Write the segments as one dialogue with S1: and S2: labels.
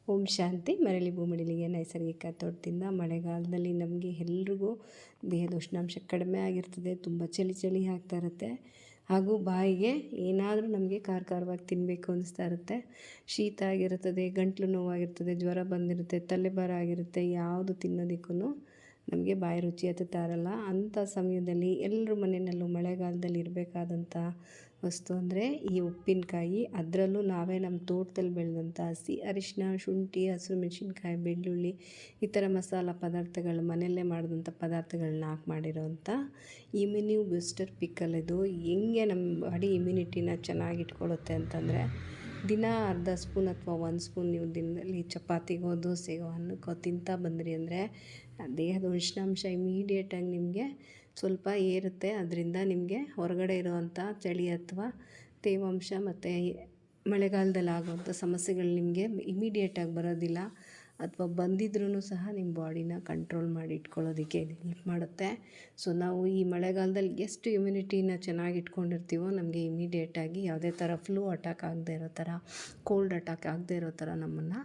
S1: ಓಂ ಶಾಂತಿ. ಮರಳಿ ಭೂಮಿಡಿಲಿಗೆ ನೈಸರ್ಗಿಕ ತೋಟದಿಂದ. ಮಳೆಗಾಲದಲ್ಲಿ ನಮಗೆ ಎಲ್ರಿಗೂ ದೇಹದ ಉಷ್ಣಾಂಶ ಕಡಿಮೆ ಆಗಿರ್ತದೆ, ತುಂಬ ಚಳಿ ಆಗ್ತಾ ಇರುತ್ತೆ. ಹಾಗೂ ಬಾಯಿಗೆ ಏನಾದರೂ ನಮಗೆ ಖಾರವಾಗಿ ತಿನ್ನಬೇಕು ಅನಿಸ್ತಾ ಇರುತ್ತೆ. ಶೀತ ಆಗಿರುತ್ತದೆ, ಗಂಟಲು ನೋವಾಗಿರ್ತದೆ, ಜ್ವರ ಬಂದಿರುತ್ತೆ, ತಲೆಭಾರ ಆಗಿರುತ್ತೆ. ಯಾವುದು ತಿನ್ನೋದಕ್ಕೂ ನಮಗೆ ಬಾಯಿ ರುಚಿ ಹತ್ತುತ್ತಾ ಇರಲ್ಲ. ಅಂಥ ಸಮಯದಲ್ಲಿ ಎಲ್ಲರ ಮನೆಯಲ್ಲೂ ಮಳೆಗಾಲದಲ್ಲಿ ಇರಬೇಕಾದಂಥ ವಸ್ತು ಅಂದರೆ ಈ ಉಪ್ಪಿನಕಾಯಿ. ಅದರಲ್ಲೂ ನಾವೇ ನಮ್ಮ ತೋಟದಲ್ಲಿ ಬೆಳೆದಂಥ ಹಸಿ ಅರಿಶಿನ, ಶುಂಠಿ, ಹಸಿರು ಮೆಣಸಿನ್ಕಾಯಿ, ಬೆಳ್ಳುಳ್ಳಿ ಈ ಥರ ಮಸಾಲ ಪದಾರ್ಥಗಳು ಮನೆಯಲ್ಲೇ ಮಾಡಿದಂಥ ಪದಾರ್ಥಗಳನ್ನ ಹಾಕಿ ಮಾಡಿರೋವಂಥ ಇಮ್ಯುನಿ ಬೂಸ್ಟರ್ ಪಿಕ್ಕಲ್. ಇದು ಹೆಂಗೆ ನಮ್ಮ ಬಾಡಿ ಇಮ್ಯುನಿಟಿನ ಚೆನ್ನಾಗಿ ಇಟ್ಕೊಳ್ಳುತ್ತೆ ಅಂತಂದರೆ, ದಿನ ಅರ್ಧ ಸ್ಪೂನ್ ಅಥವಾ 1 ಸ್ಪೂನ್ ನೀವು ದಿನದಲ್ಲಿ ಚಪಾತಿಗೋ ದೋಸೆಗೋ ಅನ್ನಕ್ಕೋ ತಿಂತಾ ಬಂದ್ರಿ ಅಂದರೆ ದೇಹದ ಉಷ್ಣಾಂಶ ಇಮಿಡಿಯೇಟಾಗಿ ನಿಮಗೆ ಸ್ವಲ್ಪ ಏರುತ್ತೆ. ಅದರಿಂದ ನಿಮಗೆ ಹೊರಗಡೆ ಇರೋವಂಥ ಚಳಿ ಅಥವಾ ತೇವಾಂಶ ಮತ್ತು ಮಳೆಗಾಲದಲ್ಲಿ ಆಗುವಂಥ ಸಮಸ್ಯೆಗಳು ನಿಮಗೆ ಇಮಿಡಿಯೇಟಾಗಿ ಬರೋದಿಲ್ಲ. ಅಥವಾ ಬಂದಿದ್ರೂ ಸಹ ನಿಮ್ಮ ಬಾಡಿನ ಕಂಟ್ರೋಲ್ ಮಾಡಿ ಇಟ್ಕೊಳ್ಳೋದಕ್ಕೆ ಇದು ಹೆಲ್ಪ್ ಮಾಡುತ್ತೆ. ಸೊ ನಾವು ಈ ಮಳೆಗಾಲದಲ್ಲಿ ಎಷ್ಟು ಇಮ್ಯುನಿಟಿನ ಚೆನ್ನಾಗಿ ಇಟ್ಕೊಂಡಿರ್ತೀವೋ ನಮಗೆ ಇಮಿಡಿಯೇಟಾಗಿ ಯಾವುದೇ ಥರ ಫ್ಲೂ ಅಟ್ಯಾಕ್ ಆಗದೆ ಇರೋ ಥರ, ಕೋಲ್ಡ್ ಅಟ್ಯಾಕ್ ಆಗದೆ ಇರೋ ಥರ ನಮ್ಮನ್ನು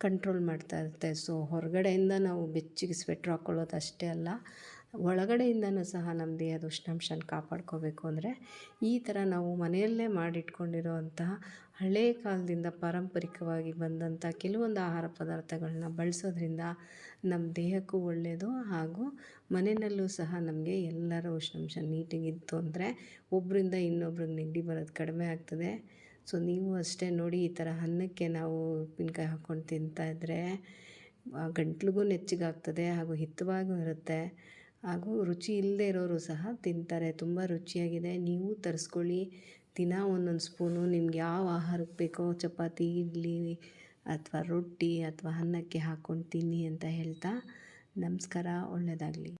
S1: ಕಂಟ್ರೋಲ್ ಮಾಡ್ತಾ ಇರುತ್ತೆ. ಸೊ ಹೊರಗಡೆಯಿಂದ ನಾವು ಬೆಚ್ಚಗೆ ಸ್ವೆಟ್ರ್ ಹಾಕ್ಕೊಳ್ಳೋದು ಅಷ್ಟೇ ಅಲ್ಲ, ಒಳಗಡೆಯಿಂದನೂ ಸಹ ನಮ್ಮ ದೇಹದ ಉಷ್ಣಾಂಶನ ಕಾಪಾಡ್ಕೋಬೇಕು ಅಂದರೆ ಈ ಥರ ನಾವು ಮನೆಯಲ್ಲೇ ಮಾಡಿಟ್ಕೊಂಡಿರೋವಂತಹ ಹಳೇ ಕಾಲದಿಂದ ಪಾರಂಪರಿಕವಾಗಿ ಬಂದಂಥ ಕೆಲವೊಂದು ಆಹಾರ ಪದಾರ್ಥಗಳನ್ನ ಬಳಸೋದ್ರಿಂದ ನಮ್ಮ ದೇಹಕ್ಕೂ ಒಳ್ಳೆಯದು. ಹಾಗೂ ಮನೆಯಲ್ಲೂ ಸಹ ನಮಗೆ ಎಲ್ಲರ ಉಷ್ಣಾಂಶ ನೀಟಾಗಿತ್ತು ಅಂದರೆ ಒಬ್ಬರಿಂದ ಇನ್ನೊಬ್ರಿಗೆ ನೆಗಡಿ ಬರೋದು ಕಡಿಮೆ ಆಗ್ತದೆ. ಸೊ ನೀವು ಅಷ್ಟೇ ನೋಡಿ, ಈ ಥರ ಅನ್ನಕ್ಕೆ ನಾವು ಉಪ್ಪಿನಕಾಯಿ ಹಾಕ್ಕೊಂಡು ತಿಂತಾಯಿದ್ರೆ ಗಂಟ್ಲಿಗೂ ನೆಚ್ಚಗಾಗ್ತದೆ ಹಾಗೂ ಹಿತವಾಗೂ ಇರುತ್ತೆ. ಹಾಗೂ ರುಚಿ ಇಲ್ಲದೆ ಇರೋರು ಸಹ ತಿಂತಾರೆ. ತುಂಬ ರುಚಿಯಾಗಿದೆ. ನೀವು ತರಿಸ್ಕೊಳ್ಳಿ. ದಿನ ಒಂದೊಂದು ಸ್ಪೂನು ನಿಮ್ಗೆ ಯಾವ ಆಹಾರಕ್ಕೆ ಬೇಕೋ, ಚಪಾತಿ, ಇಡ್ಲಿ ಅಥವಾ ರೊಟ್ಟಿ ಅಥವಾ ಅನ್ನಕ್ಕೆ ಹಾಕ್ಕೊಂಡು ತಿನ್ನಿ ಅಂತ ಹೇಳ್ತಾ ನಮಸ್ಕಾರ. ಒಳ್ಳೆಯದಾಗಲಿ.